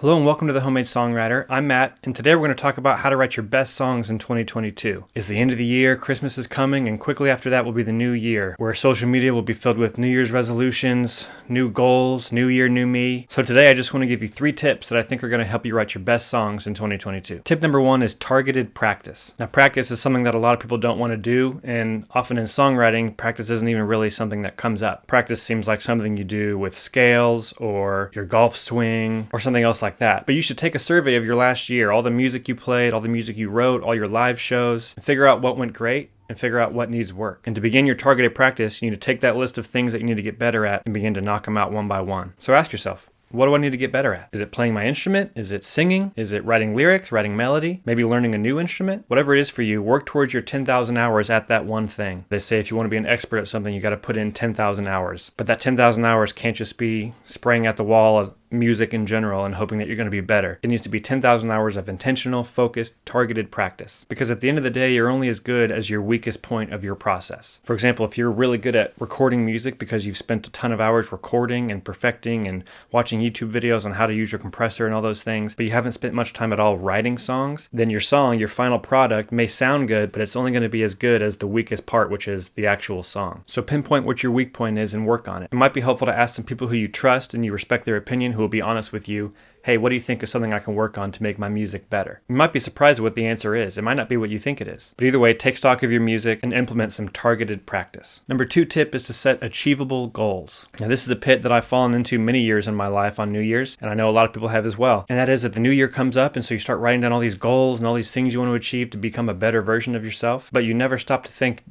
Hello and welcome to The Homemade Songwriter. I'm Matt, and today we're going to talk about how to write your best songs in 2022. It's the end of the year, Christmas is coming, and quickly after that will be the new year, where social media will be filled with New Year's resolutions, new goals, new year, new me. So today I just want to give you 3 tips that I think are going to help you write your best songs in 2022. Tip number 1 is targeted practice. Now, practice is something that a lot of people don't want to do, and often in songwriting, practice isn't even really something that comes up. Practice seems like something you do with scales, or your golf swing, or something else like that. But you should take a survey of your last year, all the music you played, all the music you wrote, all your live shows, and figure out what went great and figure out what needs work. And to begin your targeted practice, you need to take that list of things that you need to get better at and begin to knock them out one by one. So ask yourself, what do I need to get better at? Is it playing my instrument? Is it singing? Is it writing lyrics, writing melody? Maybe learning a new instrument? Whatever it is for you, work towards your 10,000 hours at that one thing. They say if you want to be an expert at something, you got to put in 10,000 hours. But that 10,000 hours can't just be spraying at the wall of music in general and hoping that you're going to be better. It needs to be 10,000 hours of intentional, focused, targeted practice. Because at the end of the day, you're only as good as your weakest point of your process. For example, if you're really good at recording music because you've spent a ton of hours recording and perfecting and watching YouTube videos on how to use your compressor and all those things, but you haven't spent much time at all writing songs, then your song, your final product, may sound good, but it's only going to be as good as the weakest part, which is the actual song. So pinpoint what your weak point is and work on it. It might be helpful to ask some people who you trust and you respect their opinion, who will be honest with you. Hey, what do you think is something I can work on to make my music better? You might be surprised at what the answer is. It might not be what you think it is. But either way, take stock of your music and implement some targeted practice. Number 2 tip is to set achievable goals. Now, this is a pit that I've fallen into many years in my life on New Year's, and I know a lot of people have as well. And that is that the new year comes up, and so you start writing down all these goals and all these things you want to achieve to become a better version of yourself, but you never stop to think,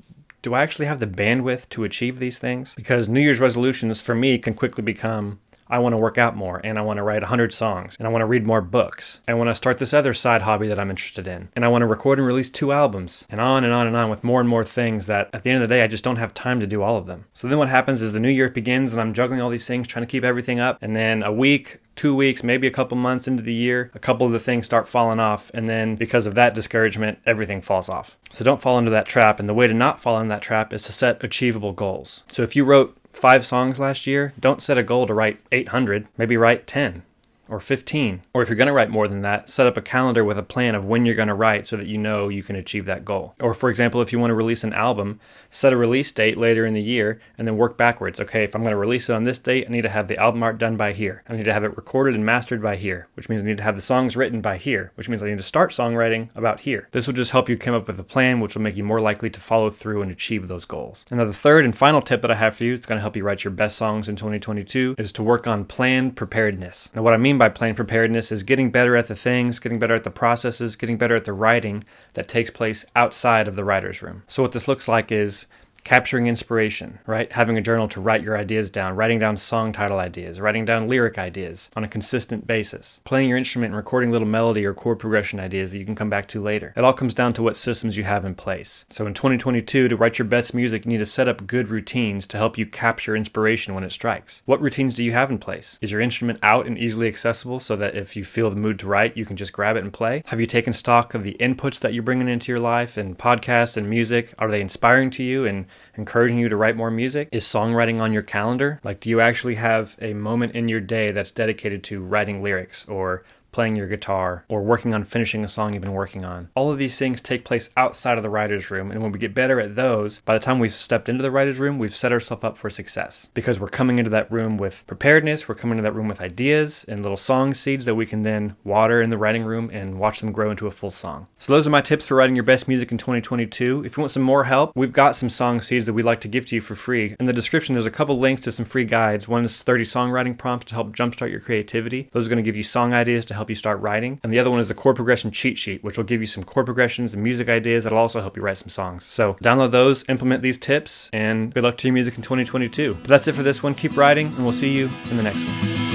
do I actually have the bandwidth to achieve these things? Because New Year's resolutions for me can quickly become, I want to work out more, and I want to write 100 songs, and I want to read more books, and I want to start this other side hobby that I'm interested in, and I want to record and release 2 albums, and on and on and on with more and more things that at the end of the day, I just don't have time to do all of them. So then what happens is the new year begins, and I'm juggling all these things, trying to keep everything up, and then a week, 2 weeks, maybe a couple months into the year, a couple of the things start falling off, and then because of that discouragement, everything falls off. So don't fall into that trap, and the way to not fall into that trap is to set achievable goals. So if you wrote 5 songs last year, don't set a goal to write 800, maybe write 10 or 15. Or if you're going to write more than that, set up a calendar with a plan of when you're going to write so that you know you can achieve that goal. Or for example, if you want to release an album, set a release date later in the year and then work backwards. Okay, if I'm going to release it on this date, I need to have the album art done by here. I need to have it recorded and mastered by here, which means I need to have the songs written by here, which means I need to start songwriting about here. This will just help you come up with a plan, which will make you more likely to follow through and achieve those goals. And now the third and final tip that I have for you, it's going to help you write your best songs in 2022, is to work on planned preparedness. Now what I mean by planned preparedness is getting better at the things, getting better at the processes, getting better at the writing that takes place outside of the writer's room. So what this looks like is capturing inspiration, right? Having a journal to write your ideas down, writing down song title ideas, writing down lyric ideas on a consistent basis, playing your instrument and recording little melody or chord progression ideas that you can come back to later. It all comes down to what systems you have in place. So in 2022, to write your best music, you need to set up good routines to help you capture inspiration when it strikes. What routines do you have in place? Is your instrument out and easily accessible so that if you feel the mood to write, you can just grab it and play? Have you taken stock of the inputs that you're bringing into your life and podcasts and music? Are they inspiring to you and encouraging you to write more music? Is songwriting on your calendar? Like, do you actually have a moment in your day that's dedicated to writing lyrics or playing your guitar, or working on finishing a song you've been working on? All of these things take place outside of the writer's room, and when we get better at those, by the time we've stepped into the writer's room, we've set ourselves up for success. Because we're coming into that room with preparedness, we're coming into that room with ideas and little song seeds that we can then water in the writing room and watch them grow into a full song. So those are my tips for writing your best music in 2022. If you want some more help, we've got some song seeds that we'd like to give to you for free. In the description, there's a couple links to some free guides. One is 30 songwriting prompts to help jumpstart your creativity. Those are going to give you song ideas to help you start writing. And the other one is the chord progression cheat sheet, which will give you some chord progressions and music ideas that'll also help you write some songs. So download those, implement these tips, and good luck to your music in 2022. But that's it for this one. Keep writing, and we'll see you in the next one.